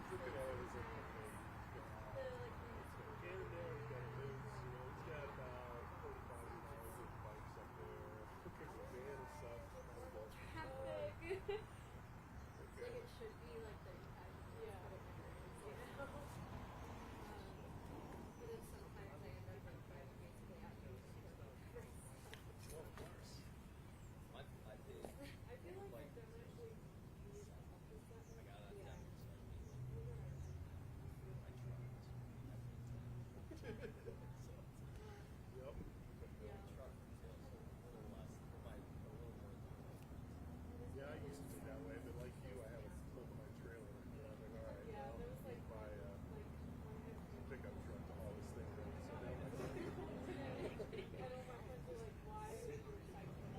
Look at all his information. Here and there, he's got a news, he's got about 45 miles of bikes up there. There's a van and stuff. Traffic. Okay. Like it should be like 35 minutes, but it never is, but then sometimes I end up like driving basically after Well, of course. I did. I feel like I don't actually use I got that Yeah. down. I tried. Yep. Yeah. Truck feels a little less, a little more. Yeah, I used to be that way, but like you, I have a pulled my trailer. And I'm like, all right, Yeah, well, there was like my one pickup truck to haul this thing around. So now my I know my friends were like, why are you recycling?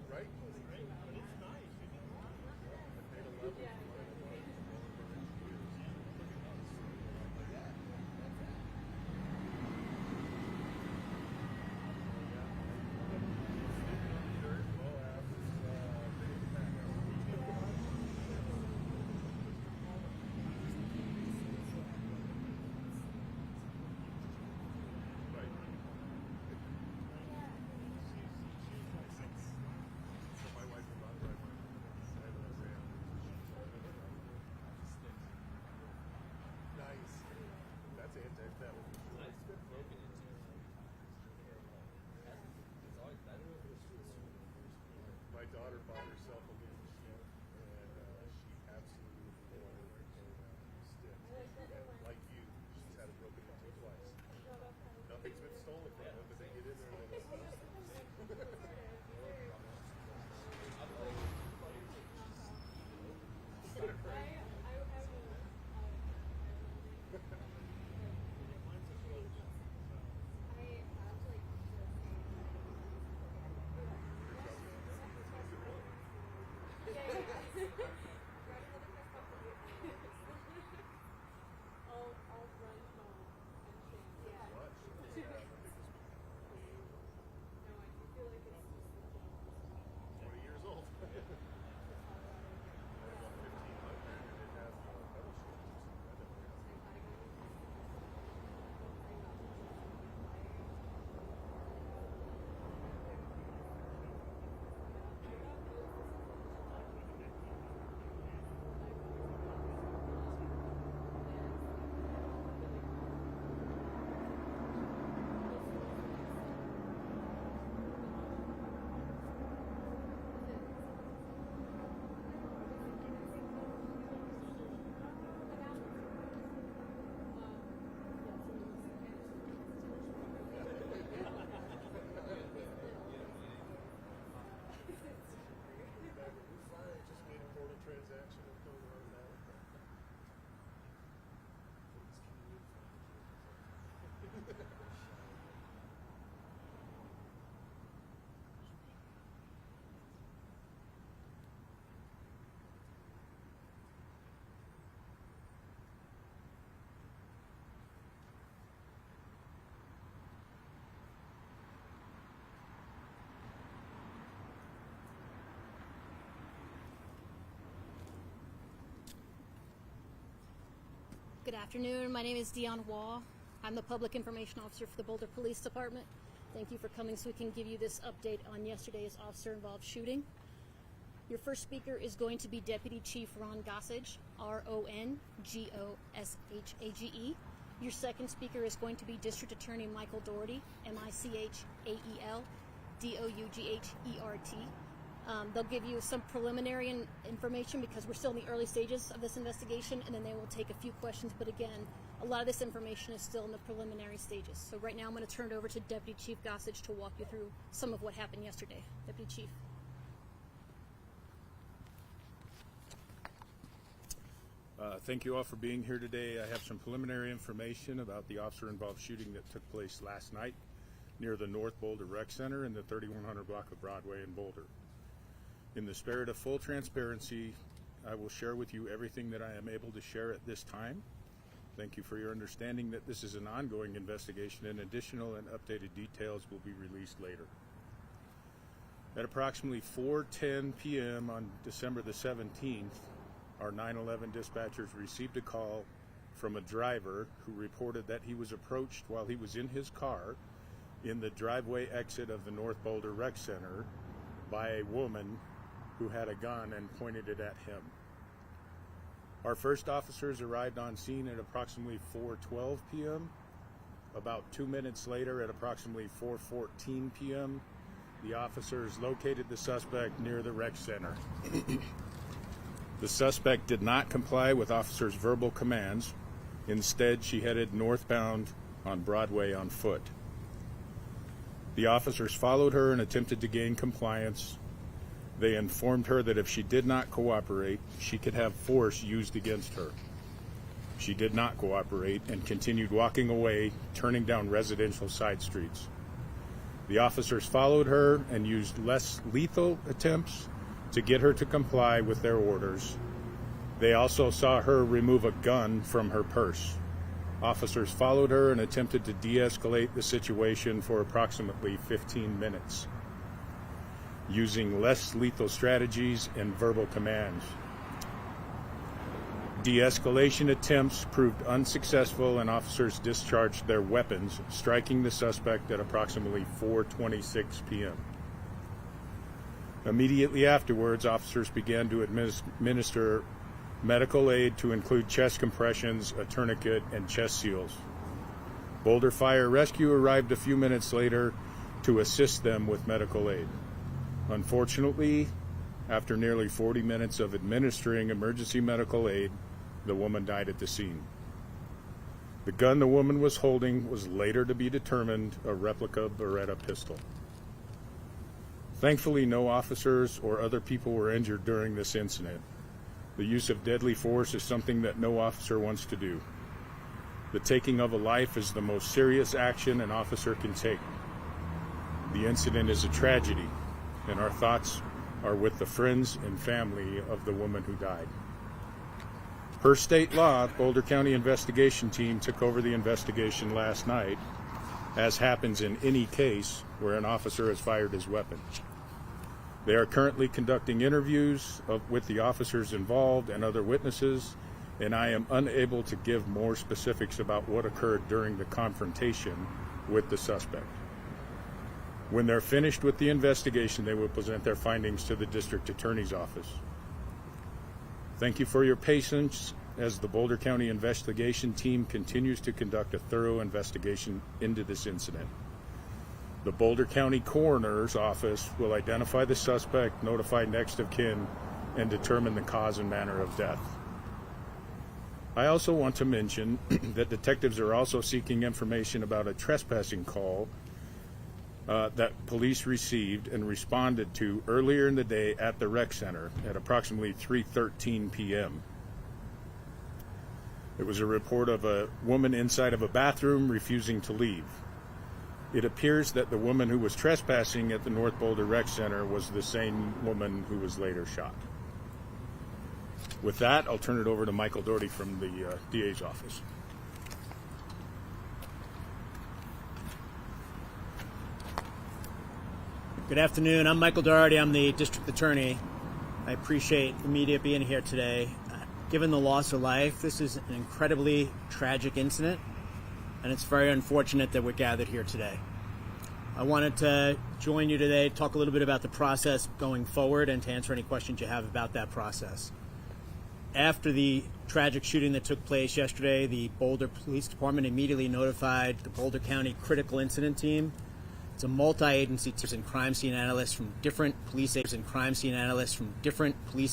right? But it's nice. I paid 11 Yeah. for it. Look at us. Nice. That's anti-theft. It's been broken into. It's always better. My daughter bought herself a little machine, and she absolutely wanted a stick. And like you, she's had it broken into twice. Nothing's been stolen from them, but they get in there and all this I'll run home and change. Yeah. much. No, I do feel like it's just 20 years old. I had about 1,500 and it has pedal shifters. I never got it. I just made a portal transaction and go around now. Good afternoon. My name is Dion Wall. I'm the Public Information Officer for the Boulder Police Department. Thank you for coming so we can give you this update on yesterday's officer-involved shooting. Your first speaker is going to be Deputy Chief Ron Gossage, R-O-N-G-O-S-H-A-G-E. Your second speaker is going to be District Attorney Michael Dougherty, M-I-C-H-A-E-L-D-O-U-G-H-E-R-T. They'll give you some preliminary information because we're still in the early stages of this investigation, and then they will take a few questions. But again, a lot of this information is still in the preliminary stages. So right now I'm going to turn it over to Deputy Chief Gossage to walk you through some of what happened yesterday. Deputy Chief. Thank you all for being here today. I have some preliminary information about the officer-involved shooting that took place last night near the North Boulder Rec Center in the 3100 block of Broadway in Boulder. In the spirit of full transparency, I will share with you everything that I am able to share at this time. Thank you for your understanding that this is an ongoing investigation and additional and updated details will be released later. At approximately 4:10 p.m. on December the 17th, our 911 dispatchers received a call from a driver who reported that he was approached while he was in his car in the driveway exit of the North Boulder Rec Center by a woman who had a gun and pointed it at him. Our first officers arrived on scene at approximately 4:12 p.m. About 2 minutes later, at approximately 4:14 p.m., the officers located the suspect near the rec center. The suspect did not comply with officers' verbal commands. Instead, she headed northbound on Broadway on foot. The officers followed her and attempted to gain compliance. They informed her that if she did not cooperate, she could have force used against her. She did not cooperate and continued walking away, turning down residential side streets. The officers followed her and used less lethal attempts to get her to comply with their orders. They also saw her remove a gun from her purse. Officers followed her and attempted to de-escalate the situation for approximately 15 minutes, using less lethal strategies and verbal commands. De-escalation attempts proved unsuccessful and officers discharged their weapons, striking the suspect at approximately 4:26 p.m. Immediately afterwards, officers began to administer medical aid to include chest compressions, a tourniquet, and chest seals. Boulder Fire Rescue arrived a few minutes later to assist them with medical aid. Unfortunately, after nearly 40 minutes of administering emergency medical aid, the woman died at the scene. The gun the woman was holding was later to be determined a replica Beretta pistol. Thankfully, no officers or other people were injured during this incident. The use of deadly force is something that no officer wants to do. The taking of a life is the most serious action an officer can take. The incident is a tragedy, and our thoughts are with the friends and family of the woman who died. Per state law, Boulder County Investigation Team took over the investigation last night, as happens in any case where an officer has fired his weapon. They are currently conducting interviews with the officers involved and other witnesses, and I am unable to give more specifics about what occurred during the confrontation with the suspect. When they're finished with the investigation, they will present their findings to the District Attorney's Office. Thank you for your patience as the Boulder County Investigation Team continues to conduct a thorough investigation into this incident. The Boulder County Coroner's Office will identify the suspect, notify next of kin, and determine the cause and manner of death. I also want to mention that detectives are also seeking information about a trespassing call that police received and responded to earlier in the day at the rec center at approximately 3:13 p.m. It was a report of a woman inside of a bathroom refusing to leave. It appears that the woman who was trespassing at the North Boulder Rec Center was the same woman who was later shot. With that, I'll turn it over to Michael Doherty from the DA's office. Good afternoon. I'm Michael Doherty. I'm the district attorney. I appreciate the media being here today. Given the loss of life, this is an incredibly tragic incident, and it's very unfortunate that we're gathered here today. I wanted to join you today, talk a little bit about the process going forward, and to answer any questions you have about that process. After the tragic shooting that took place yesterday, the Boulder Police Department immediately notified the Boulder County Critical Incident Team. It's a multi-agency team and crime scene analysts from different police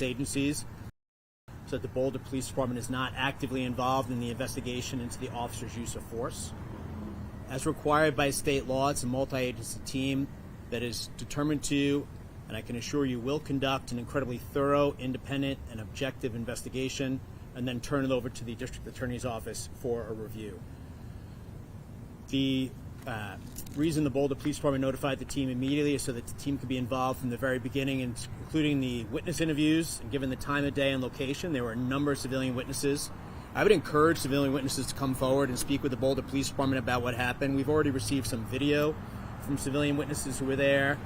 agencies, so that the Boulder Police Department is not actively involved in the investigation into the officer's use of force. As required by state law, it's a multi-agency team that is determined to, and I can assure you will conduct, an incredibly thorough, independent, and objective investigation, and then turn it over to the District Attorney's Office for a review. The reason the Boulder Police Department notified the team immediately is so that the team could be involved from the very beginning, including the witness interviews. And given the time of day and location, there were a number of civilian witnesses. I would encourage civilian witnesses to come forward and speak with the Boulder Police Department about what happened. We've already received some video from civilian witnesses who were there.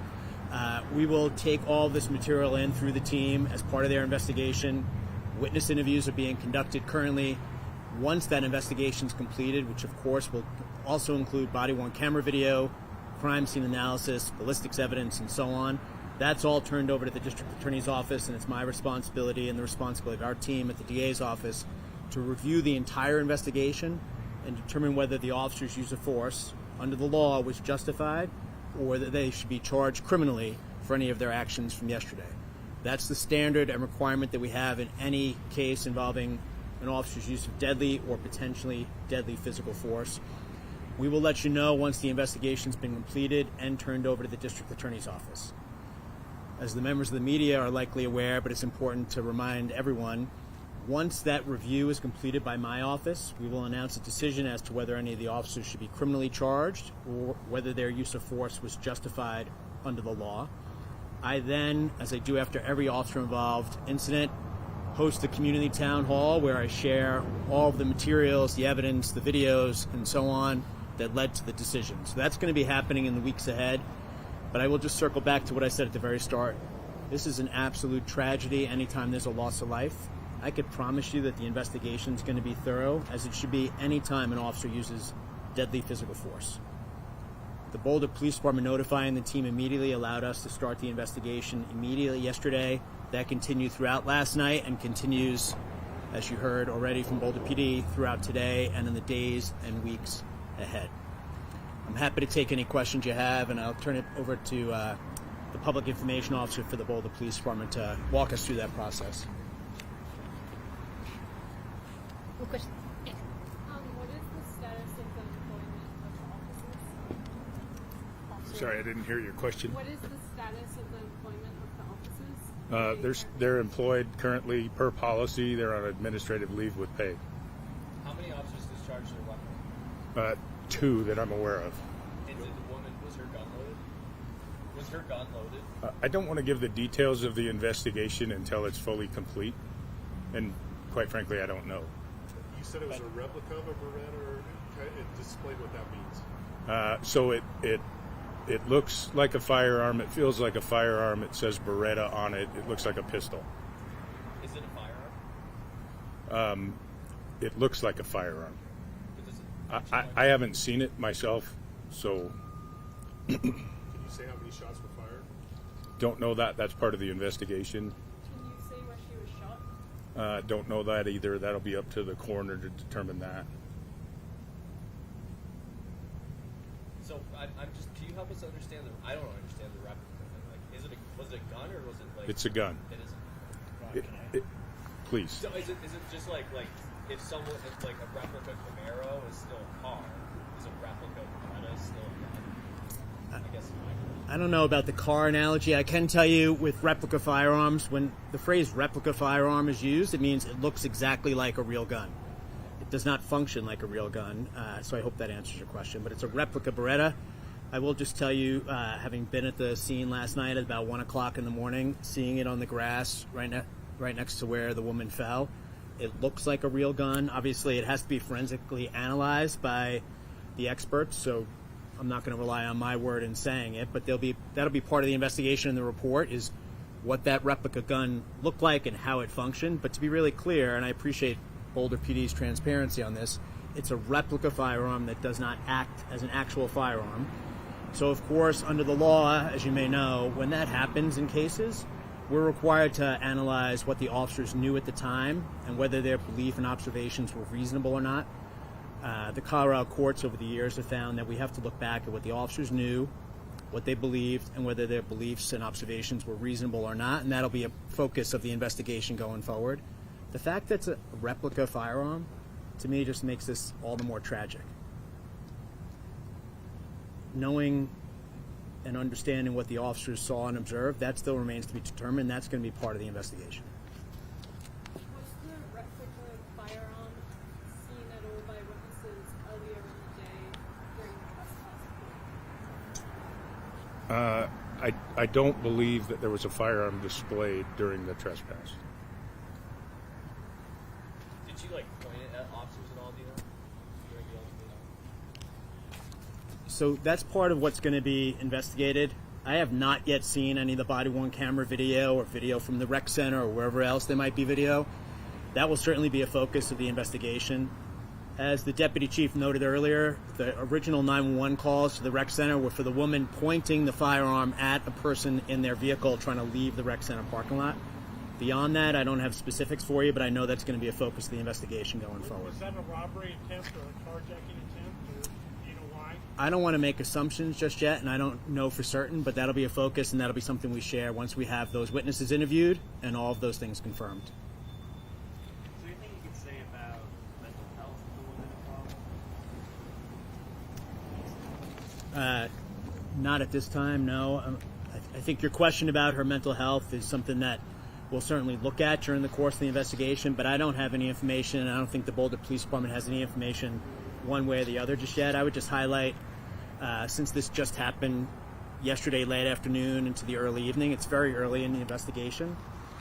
We will take all this material in through the team as part of their investigation. Witness interviews are being conducted currently. Once that investigation is completed, which of course will also include body-worn camera video, crime scene analysis, ballistics evidence, and so on, that's all turned over to the district attorney's office, and it's my responsibility and the responsibility of our team at the DA's office to review the entire investigation and determine whether the officer's use of force under the law was justified or whether they should be charged criminally for any of their actions from yesterday. That's the standard and requirement that we have in any case involving an officer's use of deadly or potentially deadly physical force. We will let you know once the investigation's been completed and turned over to the district attorney's office. As the members of the media are likely aware, but it's important to remind everyone, once that review is completed by my office, we will announce a decision as to whether any of the officers should be criminally charged or whether their use of force was justified under the law. I then, as I do after every officer-involved incident, host a community town hall where I share all of the materials, the evidence, the videos, and so on that led to the decision. So that's going to be happening in the weeks ahead. But I will just circle back to what I said at the very start. This is an absolute tragedy anytime there's a loss of life. I could promise you that the investigation is going to be thorough, as it should be any time an officer uses deadly physical force. The Boulder Police Department notifying the team immediately allowed us to start the investigation immediately yesterday. That continued throughout last night and continues, as you heard already from Boulder PD, throughout today and in the days and weeks ahead. I'm happy to take any questions you have, and I'll turn it over to the Public Information Officer for the Boulder Police Department to walk us through that process. One question. Yeah. What is the status of the employment of the officers? Sorry, I didn't hear your question. What is the status of the employment of the officers? They're employed currently per policy. They're on administrative leave with pay. How many officers discharged their weapon? 2 that I'm aware of. And did the woman, was her gun loaded? Was her gun loaded? I don't want to give the details of the investigation until it's fully complete, and quite frankly, I don't know. You said it was a replica of a Beretta, or it displayed what that means. So it looks like a firearm. It feels like a firearm. It says Beretta on it. It looks like a pistol. Is it a firearm? It looks like a firearm. But does it, I haven't seen it myself, so Can you say how many shots were fired? don't know that. That's part of the investigation. Can you say where she was shot? Don't know that either. That'll be up to the coroner to determine that. So I'm just. Can you help us understand the? I don't understand the replica thing. Like, was it a gun or was it like? It's a gun. It is. Please. So is it just like if someone if like a replica Camaro is still a car, is a replica Beretta still a gun? I guess. I don't know about the car analogy. I can tell you with replica firearms, when the phrase replica firearm is used, it means it looks exactly like a real gun. It does not function like a real gun, so I hope that answers your question. But it's a replica Beretta. I will just tell you, having been at the scene last night at about 1 o'clock in the morning, seeing it on the grass right next to where the woman fell, it looks like a real gun. Obviously, it has to be forensically analyzed by the experts, so I'm not going to rely on my word in saying it, but that'll be part of the investigation in the report, is what that replica gun looked like and how it functioned. But to be really clear, and I appreciate Boulder PD's transparency on this, it's a replica firearm that does not act as an actual firearm. So of course, under the law, as you may know, when that happens in cases, we're required to analyze what the officers knew at the time and whether their belief and observations were reasonable or not. The Colorado courts over the years have found that we have to look back at what the officers knew, what they believed, and whether their beliefs and observations were reasonable or not, and that'll be a focus of the investigation going forward. The fact that it's a replica firearm, to me, just makes this all the more tragic. Knowing and understanding what the officers saw and observed, that still remains to be determined. That's going to be part of the investigation. Was the replica firearm seen at all by witnesses earlier in the day during the trespass? I don't believe that there was a firearm displayed during the trespass. Did she like point it at officers at all? Do you know? During the So that's part of what's going to be investigated. I have not yet seen any of the body-worn camera video or video from the rec center or wherever else there might be video. that will certainly be a focus of the investigation. As the deputy chief noted earlier, the original 911 calls to the rec center were for the woman pointing the firearm at a person in their vehicle trying to leave the rec center parking lot. Beyond that, I don't have specifics for you, but I know that's going to be a focus of the investigation going forward. Was that a robbery attempt or a carjacking attempt, or do you know why? I don't want to make assumptions just yet, and I don't know for certain, but that'll be a focus, and that'll be something we share once we have those witnesses interviewed and all of those things confirmed. Is there anything you could say about mental health of the woman involved? Not at this time, no. I think your question about her mental health is something that we'll certainly look at during the course of the investigation, but I don't have any information, and I don't think the Boulder Police Department has any information one way or the other just yet. I would just highlight, since this just happened yesterday late afternoon into the early evening, it's very early in the investigation,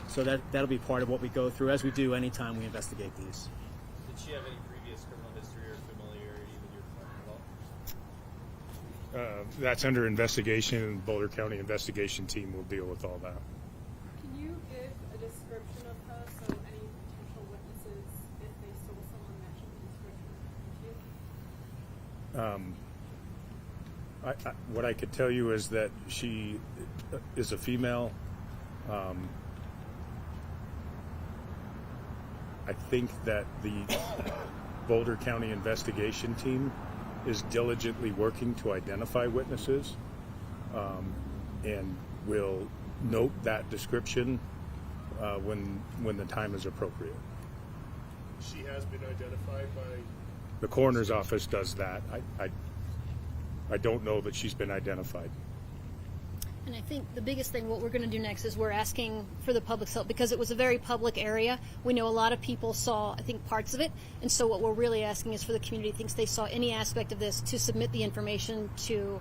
so that'll be part of what we go through, as we do anytime we investigate these. Did she have any previous criminal history or familiarity with your department at all? That's under investigation, and Boulder County investigation team will deal with all that. Can you give a description of her so any potential witnesses, if they saw someone matching the description, What I could tell you is that she is a female. I think that the Boulder County investigation team is diligently working to identify witnesses, and will note that description when the time is appropriate. She has been identified by. The coroner's office does that. I don't know that she's been identified. And I think the biggest thing, what we're going to do next is we're asking for the public's help, because it was a very public area. We know a lot of people saw, I think, parts of it. And so what we're really asking is for the community who thinks they saw any aspect of this to submit the information to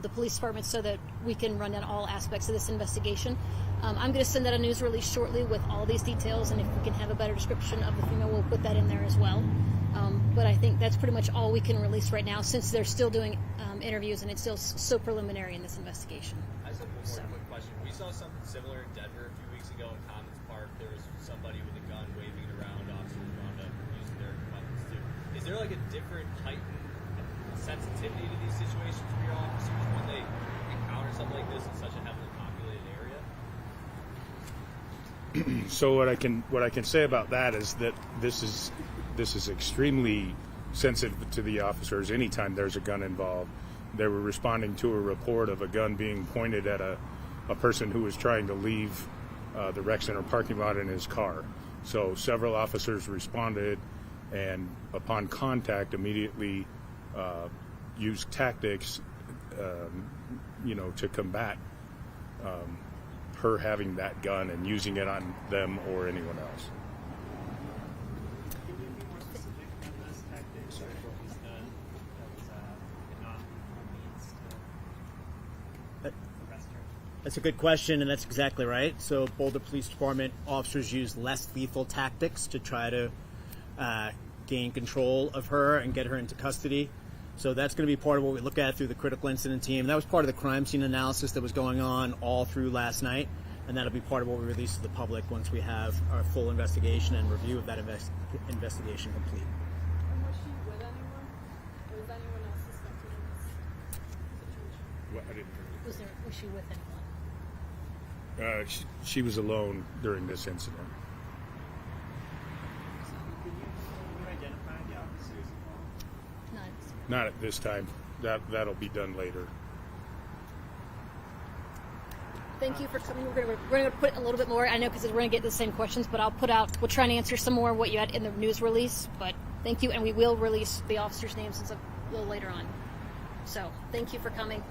the police department so that we can run down all aspects of this investigation. I'm going to send out a news release shortly with all these details, and if we can have a better description of the female, we'll put that in there as well. But I think that's pretty much all we can release right now, since they're still doing interviews and it's still so preliminary in this investigation. I just have one more quick question. We saw something similar in Denver a few weeks ago in Commons Park. There was somebody with a gun waving it around, officers wound up using their weapons too. Is there like a different heightened sensitivity to these situations for your officers when they encounter something like this in such a heavily populated area? So what I can say about that is that this is extremely sensitive to the officers anytime there's a gun involved. They were responding to a report of a gun being pointed at a person who was trying to leave the rec center parking lot in his car. So several officers responded, and upon contact immediately used tactics to combat her having that gun and using it on them or anyone else. Can you be more specific on those tactics, or what was done that was not means to arrest her? That's a good question, and that's exactly right. So Boulder Police Department officers use less lethal tactics to try to gain control of her and get her into custody. So that's going to be part of what we look at through the critical incident team. That was part of the crime scene analysis that was going on all through last night, and that'll be part of what we release to the public once we have our full investigation and review of that investigation complete. and was she with anyone? Or was anyone else suspected in this situation? What, I didn't hear you. Was she with anyone? She was alone during this incident. Can you identify the officers involved? Not at this time. That'll be done later. Thank you for coming. We're going to put a little bit more. I know because we're going to get the same questions, but we'll try and answer some more of what you had in the news release. But thank you, and we will release the officers' names a little later on. So thank you for coming.